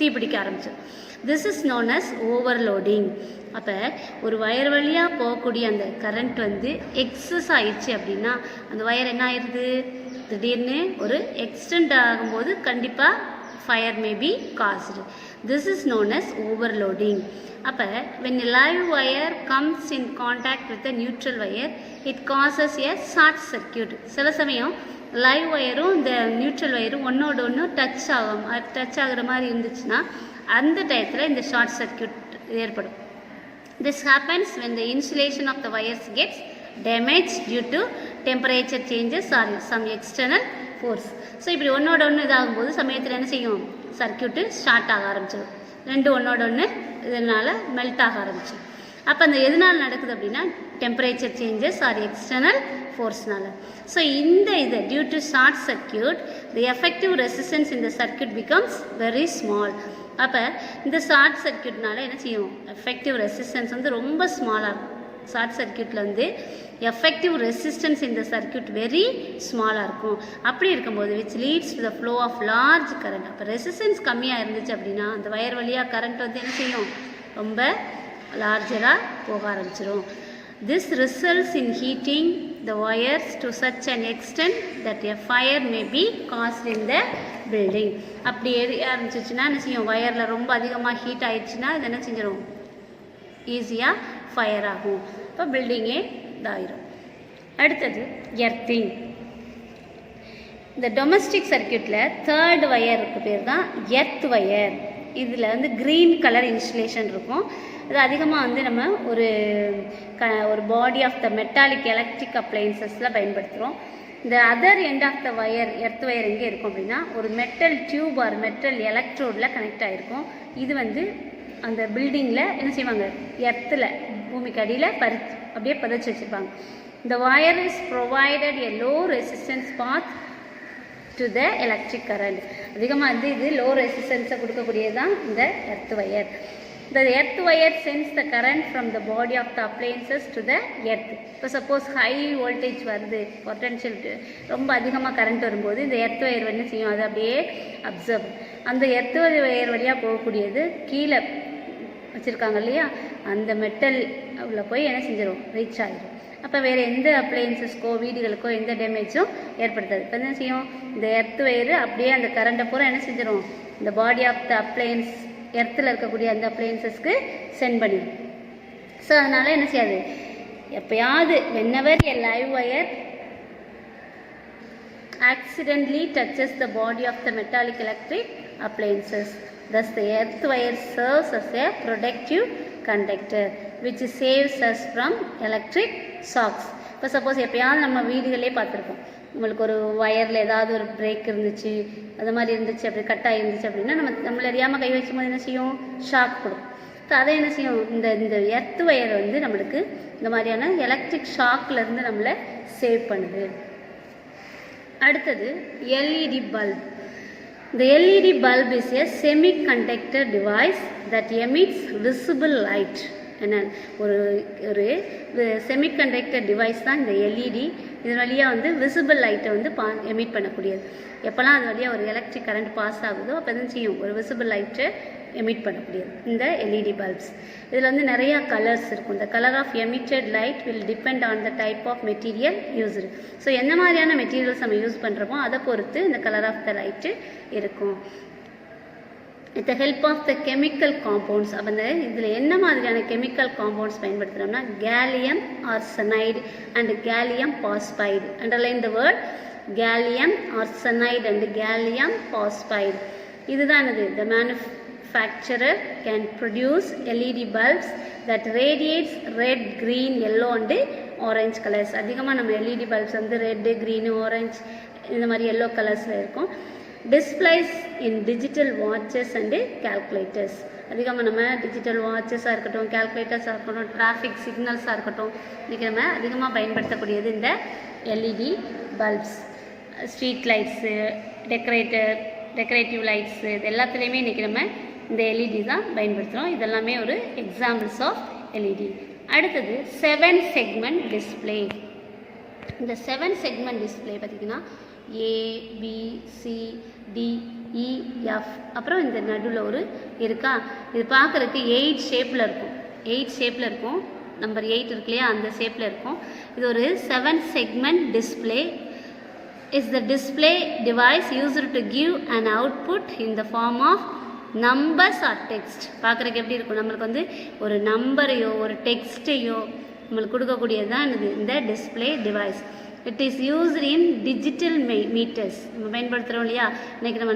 A: தீப்பிடிக்க ஆரம்பிச்சிடும். This is known as overloading. அப்போ ஒரு வயர் வழியாக போகக்கூடிய அந்த கரண்ட் வந்து எக்ஸஸ் ஆயிடுச்சு அப்படின்னா அந்த வயர் என்ன ஆயிடுது? திடீர்னு ஒரு எக்ஸ்டெண்ட் ஆகும்போது கண்டிப்பாக fire may be caused. This is known as overloading. அப்போ when a live wire comes in contact with a neutral wire it causes a short circuit. சில சமயம் லைவ் ஒயரும் இந்த நியூட்ரல் ஒயரும் ஒன்றோட ஒன்று டச் ஆகிற மாதிரி இருந்துச்சுன்னா அந்த டயத்தில் இந்த ஷார்ட் சர்க்கியூட் ஏற்படும். This happens when the insulation of the wires gets damaged due to temperature changes or some external force. So இப்படி ஒன்றோட ஒன்று இதாகும்போது சமயத்தில் என்ன செய்யும்? சர்க்கியூட்டு ஸ்டார்ட் ஆக ஆரம்பிச்சிடும். ரெண்டு ஒன்றோட ஒன்று இதனால் மெல்ட் ஆக ஆரம்பிச்சிடும். அப்போ அந்த எதனால் நடக்குது அப்படின்னா டெம்பரேச்சர் சேஞ்சஸ் ஆர் எக்ஸ்டர்னல் ஃபோர்ஸ்னால. ஸோ இந்த இது due to short circuit the effective resistance இந்த சர்க்கியூட் பிகம்ஸ் வெரி ஸ்மால். அப்போ இந்த ஷார்ட் சர்க்கியூட்னால என்ன செய்யும்? எஃபெக்டிவ் ரெசிஸ்டன்ஸ் வந்து ரொம்ப ஸ்மாலாக இருக்கும். ஷார்ட் சர்க்கியூட்டில் வந்து எஃபெக்டிவ் ரெசிஸ்டன்ஸ் இந்த சர்க்கியூட் வெரி ஸ்மாலாக இருக்கும். அப்படி இருக்கும்போது which leads to the flow of large current. அப்போ ரெசிஸ்டன்ஸ் கம்மியாக இருந்துச்சு அப்படின்னா அந்த வயர் வழியாக கரண்ட் வந்து என்ன செய்யும்? ரொம்ப லார்ஜராக போக ஆரம்பிச்சிடும். This results in heating the wires to such an extent that a fire may be caused in the building. அப்படி எரிய ஆரம்பிச்சிச்சுன்னா என்ன செய்யும்? வயரில் ரொம்ப அதிகமாக ஹீட் ஆயிடுச்சுன்னா இது என்ன செஞ்சிடும்? ஈஸியாக ஃபயர் ஆகும். இப்போ பில்டிங்கே இதாயிரும். அடுத்தது எர்த்திங். இந்த டொமஸ்டிக் சர்க்கியூட்டில் தேர்ட் வயருக்கு பேர் தான் எர்த் வயர். இதில் வந்து க்ரீன் கலர் இன்சுலேஷன் இருக்கும். இது அதிகமாக வந்து நம்ம ஒரு body of the metallic electric அப்ளையன்சஸில் பயன்படுத்துகிறோம். இந்த other end of the wire earth wire எங்கே இருக்கும் அப்படின்னா ஒரு மெட்டல் டியூப் ஆர் மெட்டல் எலக்ட்ரோடில் கனெக்ட் ஆகிருக்கும். இது வந்து அந்த பில்டிங்கில் என்ன செய்வாங்க, எர்த்தில் பூமிக்கு அடியில் அப்படியே பதிச்சு வச்சுருப்பாங்க. இந்த wire is provided a low resistance path to the electric current. அதிகமாக வந்து இது லோ ரெசிஸ்டன்ஸை கொடுக்கக்கூடியது தான் இந்த earth wire. The earth wire sends the current from the body of the appliances to the earth. இப்போ சப்போஸ் ஹை வோல்டேஜ் வருது, potential ரொம்ப அதிகமாக கரண்ட் வரும்போது இந்த எர்த் வயர் என்ன செய்யும், அது அப்படியே அப்சர்வ். அந்த எர்த் வயர் வழியாக போகக்கூடியது கீழே வச்சுருக்காங்க இல்லையா, அந்த மெட்டல் உள்ள போய் என்ன செஞ்சிடும், ரீச் ஆகிடும். அப்போ வேறு எந்த அப்ளையன்சஸ்க்கோ வீடுகளுக்கோ எந்த டேமேஜும் ஏற்படுத்தாது. இப்போ என்ன செய்யும், இந்த எர்த் வயரு அப்படியே அந்த கரண்ட்டை பூரா என்ன செஞ்சிடும், இந்த பாடி ஆஃப் த அப்ளையன்ஸ் எர்த்தில் இருக்கக்கூடிய அந்த அப்ளையன்சஸ்க்கு சென்ட் பண்ணிடும். ஸோ அதனால் என்ன செய்யாது, எப்போயாவது whenever a live wire accidentally touches the body of the metallic electric appliances, thus the earth wire serves as a protective conductor which saves us from electric shocks. இப்போ suppose எப்போயாவது நம்ம வீடுகளே பார்த்துருப்போம், உங்களுக்கு ஒரு வயரில் ஏதாவது ஒரு பிரேக் இருந்துச்சு, அது மாதிரி இருந்துச்சு, அப்படி கட்டாக இருந்துச்சு அப்படின்னா நம்மளை அறியாமல் கை வைக்கும் போது என்ன செய்யும், ஷாக் கொடுக்கும். ஸோ அதை என்ன செய்யும், இந்த எர்த் வயர் வந்து நம்மளுக்கு இந்த மாதிரியான எலக்ட்ரிக் ஷாக்லேருந்து நம்மளை சேவ் பண்ணுது. அடுத்தது LED bulb. The LED bulb is a semiconductor device that emits visible light. என்ன ஒரு செமிகண்டக்டர் டிவைஸ் தான் இந்த எல்இடி. இதன் வழியாக வந்து விசிபிள் லைட்டை வந்து எமிட் பண்ணக்கூடியது. எப்போல்லாம் அது வழியாக ஒரு எலக்ட்ரிக் கரண்ட் பாஸ் ஆகுதோ அப்போ என்ன செய்யும், ஒரு விசிபிள் லைட்டை எமிட் பண்ணக்கூடியது இந்த எல்இடி பல்ப்ஸ். இதில் வந்து நிறையா கலர்ஸ் இருக்கும். இந்த colour of emitted light will depend on the type of material used. So என்ன மாதிரியான மெட்டீரியல்ஸ் நம்ம யூஸ் பண்ணுறோமோ அதை பொறுத்து இந்த கலர் ஆஃப் த லைட்டு இருக்கும். With the help of the chemical compounds. அப்போ இந்த இதில் என்ன மாதிரியான கெமிக்கல் காம்பவுண்ட்ஸ் பயன்படுத்துகிறோம்னா gallium arsenide and gallium phosphide. Underline the word gallium arsenide and gallium phosphide. இதுதான் இது. The manufacturer can produce LED bulbs that radiates red, green, yellow and orange colors. அதிகமாக நம்ம LED bulbs வந்து red, green, orange இந்த மாதிரி yellow கலர்ஸில் இருக்கும். Displays in digital watches and calculators. அதிகமாக நம்ம டிஜிட்டல் வாட்சஸாக இருக்கட்டும், கேல்குலேட்டர்ஸாக இருக்கட்டும், டிராஃபிக் சிக்னல்ஸாக இருக்கட்டும், இன்றைக்கி நம்ம அதிகமாக பயன்படுத்தக்கூடியது இந்த LED bulbs. Street lights, decorative lights, இது எல்லாத்துலேயுமே இன்றைக்கி நம்ம இந்த எல்இடி தான் பயன்படுத்துகிறோம். இதெல்லாமே ஒரு எக்ஸாம்பிள்ஸ் ஆஃப் எல்இடி. அடுத்தது 7 செக்மெண்ட் டிஸ்பிளே. இந்த 7 செக்மெண்ட் டிஸ்பிளே பார்த்திங்கன்னா ABCDEF அப்புறம் இந்த நடுவில் ஒரு இருக்கா, இது பார்க்குறதுக்கு 8 ஷேப்பில் இருக்கும். 8 ஷேப்பில் இருக்கும். நம்பர் 8 இருக்கு இல்லையா, அந்த ஷேப்பில் இருக்கும். இது ஒரு 7 segment display. Is the display device used to give an output in the form of numbers or text. பார்க்குறதுக்கு எப்படி இருக்கும், நம்மளுக்கு வந்து ஒரு நம்பரையோ ஒரு டெக்ஸ்ட்டையோ நம்மளுக்கு கொடுக்கக்கூடியது தான் இந்த display device. It is used in digital meters. நம்ம பயன்படுத்துகிறோம் இல்லையா, இன்றைக்கி நம்ம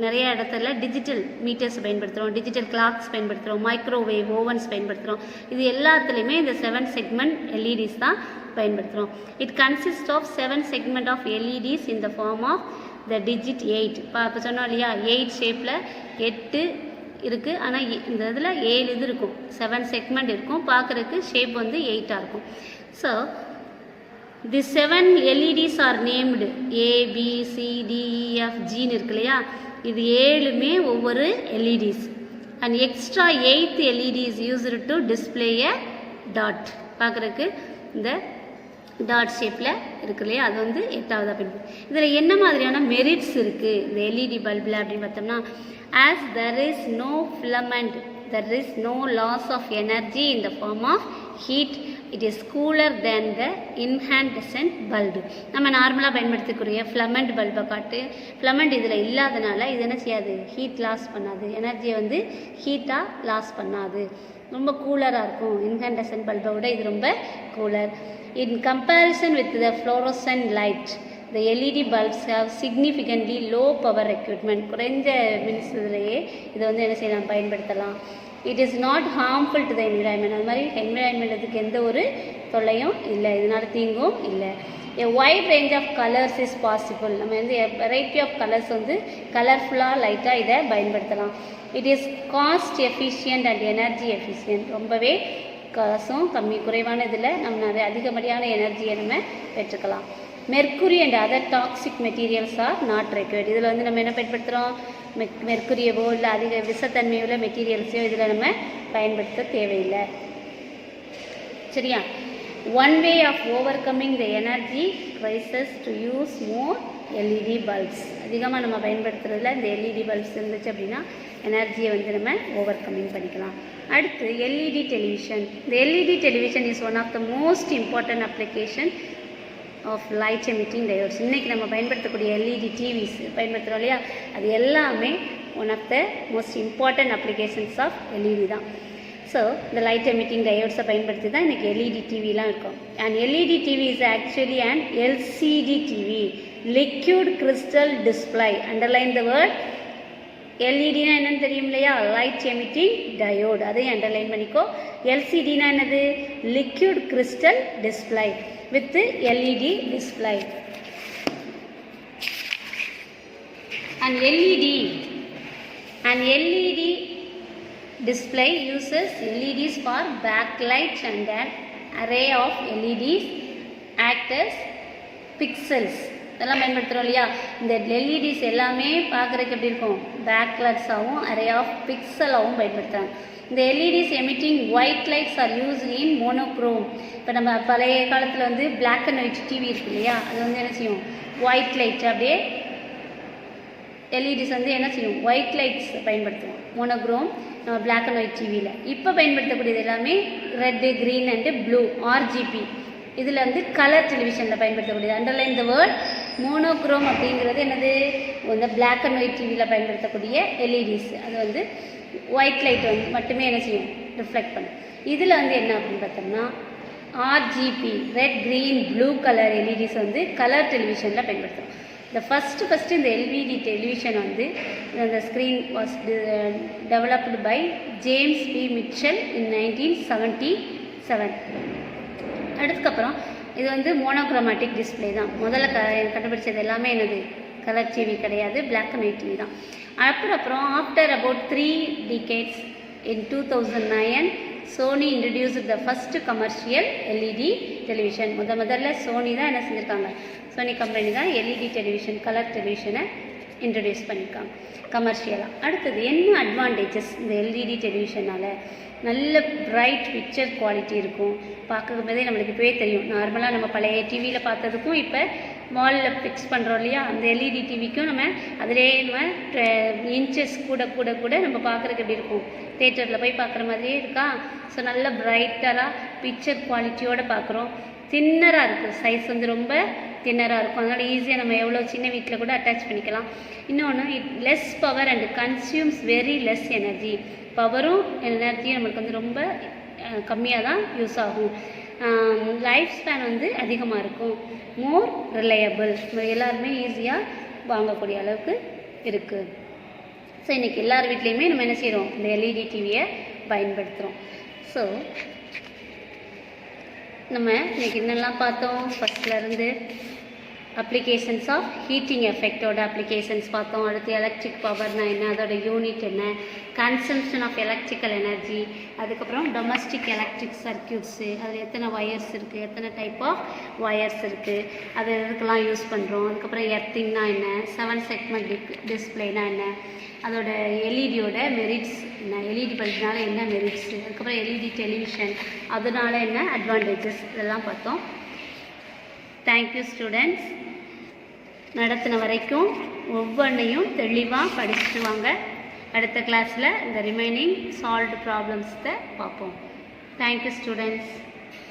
A: நிறைய இடத்துல டிஜிட்டல் மீட்டர்ஸ் பயன்படுத்துகிறோம், டிஜிட்டல் கிளாக்ஸ் பயன்படுத்துகிறோம், மைக்ரோவேவ் ஓவன்ஸ் பயன்படுத்துகிறோம். இது எல்லாத்துலேயுமே இந்த 7 செக்மெண்ட் எல்இடிஸ் தான் பயன்படுத்துகிறோம். It consist of 7 segment of LEDs in the form of the digit 8. இப்போ சொன்னோம் இல்லையா, 8 ஷேப்பில் 8 இருக்குது. ஆனால் இந்த இதில் 7 இது இருக்கும், 7 செக்மெண்ட் இருக்கும். பார்க்குறதுக்கு ஷேப் வந்து 8ஆக இருக்கும். So the 7 LEDs are named ABCDEFGன்னு இருக்கு இல்லையா, இது 7மே ஒவ்வொரு LEDs. And extra 8th LED is used to display a dot. பார்க்குறதுக்கு இந்த டாட் ஷேப்பில் இருக்கு இல்லையா, அது வந்து 8ஆவதாக பயன்படுது. இதில் என்ன மாதிரியான மெரிட்ஸ் இருக்குது இந்த எல்இடி பல்பில் அப்படின்னு பார்த்தோம்னா, as there is no filament, there is no loss of energy in the form of heat, it is cooler than the incandescent bulb. நம்ம நார்மலாக பயன்படுத்தக்கூடிய ஃபிலமெண்ட் பல்பை காட்டு, ஃபிலமெண்ட் இதில் இல்லாதனால இது என்ன செய்யாது, ஹீட் லாஸ் பண்ணாது, எனர்ஜியை வந்து ஹீட்டாக லாஸ் பண்ணாது, ரொம்ப கூலராக இருக்கும். இன்கேண்டசன்ட் பல்பை விட இது ரொம்ப cooler. In comparison with the fluorescent light, the LED bulbs have significantly low power requirement. குறைஞ்ச மின்சுலையே இதை வந்து என்ன செய்யலாம், பயன்படுத்தலாம். It is not harmful to the environment. அது மாதிரி என்விரான்மெண்ட்டுக்கு எந்த ஒரு தொல்லையும் இல்லை, இதனால் தீங்கும் இல்லை. a wide range of colors is possible. நம்ம வந்து வெரைட்டி ஆஃப் கலர்ஸ் வந்து கலர்ஃபுல்லாக லைட்டாக இதை பயன்படுத்தலாம். It is cost efficient and energy efficient. ரொம்பவே காசும் குறைவான இதில் நம்ம அதிகப்படியான எனர்ஜியை நம்ம பெற்றுக்கலாம். Mercury and other toxic materials are not required. இதில் வந்து நம்ம என்ன பயன்படுத்துகிறோம், மெர்க்குரியவோ இல்லை அதிக விஷத்தன்மையுள்ள மெட்டீரியல்ஸையோ இதில் நம்ம பயன்படுத்த தேவையில்லை. சரியா? One way of overcoming the energy crisis to use more LED bulbs. அதிகமாக நம்ம பயன்படுத்துறதுல இந்த எல்இடி பல்ப்ஸ் இருந்துச்சு அப்படின்னா எனர்ஜியை வந்து நம்ம ஓவர் கம்மிங் பண்ணிக்கலாம். அடுத்து எல்இடி டெலிவிஷன். இந்த LED television is one of the most important application of light emitting diodes. இன்றைக்கி நம்ம பயன்படுத்தக்கூடிய எல்இடி டிவிஸ் பயன்படுத்துகிறோம் இல்லையா, அது எல்லாமே one of the most important applications of LED தான். ஸோ இந்த லைட் எமிட்டிங் டயோட்ஸை பயன்படுத்தி தான் இன்றைக்கி எல்இடி டிவிலாம் இருக்கும். And LED TV is actually and LCD TV, liquid crystal display. Underline the word. எல்இடினா என்னன்னு தெரியும் இல்லையா, லைட் எமிட்டிங் டயோட், அதையும் அண்டர்லைன் பண்ணிக்கோ. எல்சிடினா என்னது, liquid crystal display with LED display. And LED display uses LEDs for backlight and an array of LEDs act as pixels. இதெல்லாம் பயன்படுத்துகிறோம் இல்லையா, இந்த எல்இடிஸ் எல்லாமே பார்க்குறதுக்கு எப்படி இருக்கும், பேக்லைட்ஸாகவும் அரே ஆஃப் பிக்சலாகவும் பயன்படுத்துகிறாங்க. இந்த LEDs emitting white lights R use in monochrome. இப்போ நம்ம பழைய காலத்தில் வந்து பிளாக் அண்ட் ஒயிட் டிவி இருக்கு இல்லையா, அது வந்து என்ன செய்யும், ஒயிட் லைட் அப்படியே எல்இடிஸ் வந்து என்ன செய்யும், ஒயிட் லைட்ஸ் பயன்படுத்துவோம் மோனோக்ரோம் பிளாக் அண்ட் ஒயிட் டிவியில். இப்போ பயன்படுத்தக்கூடியது எல்லாமே red, green and blue, RGB. இதில் வந்து கலர் டெலிவிஷனில் பயன்படுத்தக்கூடியது. Underline the word. மோனோக்ரோம் அப்படிங்கிறது என்னது, இந்த பிளாக் அண்ட் ஒயிட் டிவியில் பயன்படுத்தக்கூடிய எல்இடிஸ். அது வந்து ஒயிட் லைட் வந்து மட்டுமே என்ன செய்யும், ரிஃப்ளெக்ட் பண்ணும். இதில் வந்து என்ன அப்படின்னு பார்த்தோம்னா RGB, red, green, blue colour LEDs வந்து கலர் டெலிவிஷனில் பயன்படுத்தும். இந்த ஃபஸ்ட்டு இந்த எல்இடி டெலிவிஷன் வந்து இந்த screen was developed by James P Mitchell in 1977. அதுக்கப்புறம் இது வந்து மோனோக்ரோமேட்டிக் டிஸ்பிளே தான். முதல்ல கண்டுபிடிச்சது எல்லாமே என்னது, கலர் டிவி கிடையாது, பிளாக் அண்ட் ஒயிட் டிவி தான். அப்புறம் after about 3 decades in 2009 Sony introduced the first commercial LED television. முதல்ல சோனி தான் என்ன செஞ்சுருக்காங்க, சோனி கம்பெனி தான் எல்இடி டெலிவிஷன், கலர் டெலிவிஷனை இன்ட்ரடியூஸ் பண்ணியிருக்காங்க கமர்ஷியலாக. அடுத்தது என்ன அட்வான்டேஜஸ் இந்த எல்இடி டெலிவிஷனால், நல்ல பிரைட் பிக்சர் குவாலிட்டி இருக்கும். பார்க்கும் போதே நம்மளுக்கு இப்போவே தெரியும், நார்மலாக நம்ம பழைய டிவியில் பார்த்ததுக்கும் இப்போ வாலில் ஃபிக்ஸ் பண்ணுறோம் இல்லையா, அந்த எல்இடி டிவிக்கும் நம்ம அதிலே நம்ம இன்ச்சஸ் கூட கூட கூட நம்ம பார்க்குறதுக்கு எப்படி இருக்கும், தேட்டரில் போய் பார்க்குற மாதிரியே இருக்கா. ஸோ நல்ல பிரைட்டராக பிக்சர் குவாலிட்டியோடு பார்க்குறோம். தின்னராக இருக்குது, சைஸ் வந்து ரொம்ப தின்னராக இருக்கும். அதனால் ஈஸியாக நம்ம எவ்வளோ சின்ன வீட்டில் கூட அட்டாச் பண்ணிக்கலாம். இன்னொன்று, it less power and consumes very less energy. பவரும் எனர்ஜியும் நம்மளுக்கு வந்து ரொம்ப கம்மியாக தான் யூஸ் ஆகும். லைஃப் ஸ்பேன் வந்து அதிகமாக இருக்கும். மோர் ரிலையபிள், எல்லாருமே ஈஸியாக வாங்கக்கூடிய அளவுக்கு இருக்குது. ஸோ இன்றைக்கி எல்லார் வீட்லேயுமே நம்ம என்ன செய்கிறோம், இந்த எல்இடி டிவியை பயன்படுத்துகிறோம். ஸோ நம்ம இன்றைக்கி என்னெல்லாம் பார்த்தோம், ஃபஸ்ட்லேருந்து அப்ளிகேஷன்ஸ் ஆஃப் ஹீட்டிங் எஃபெக்டோட அப்ளிகேஷன்ஸ் பார்த்தோம். அடுத்து எலக்ட்ரிக் பவர்னா என்ன, அதோட யூனிட் என்ன, கன்சம்ஷன் ஆஃப் எலக்ட்ரிக்கல் எனர்ஜி, அதுக்கப்புறம் டொமஸ்டிக் எலக்ட்ரிக் சர்க்கியூட்ஸு, அதில் எத்தனை ஒயர்ஸ் இருக்குது, எத்தனை டைப் ஆஃப் ஒயர்ஸ் இருக்குது, அது எதுக்கெல்லாம் யூஸ் பண்ணுறோம். அதுக்கப்புறம் எர்த்திங்னா என்ன, 7 segment டிஸ்பிளேனா என்ன, அதோட எல்இடியோட மெரிட்ஸ் என்ன, எல்இடி பல்ப்னால என்ன மெரிட்ஸு, அதுக்கப்புறம் எல்இடி டெலிவிஷன் அதனால என்ன அட்வான்டேஜஸ், இதெல்லாம் பார்த்தோம். Thank you students. நடத்தின வரைக்கும் ஒவ்வொன்றையும் தெளிவாக படிச்சுட்டு வாங்க. அடுத்த கிளாஸில் இந்த ரிமைனிங் சால்வ்டு ப்ராப்ளம்ஸை பார்ப்போம். Thank you students.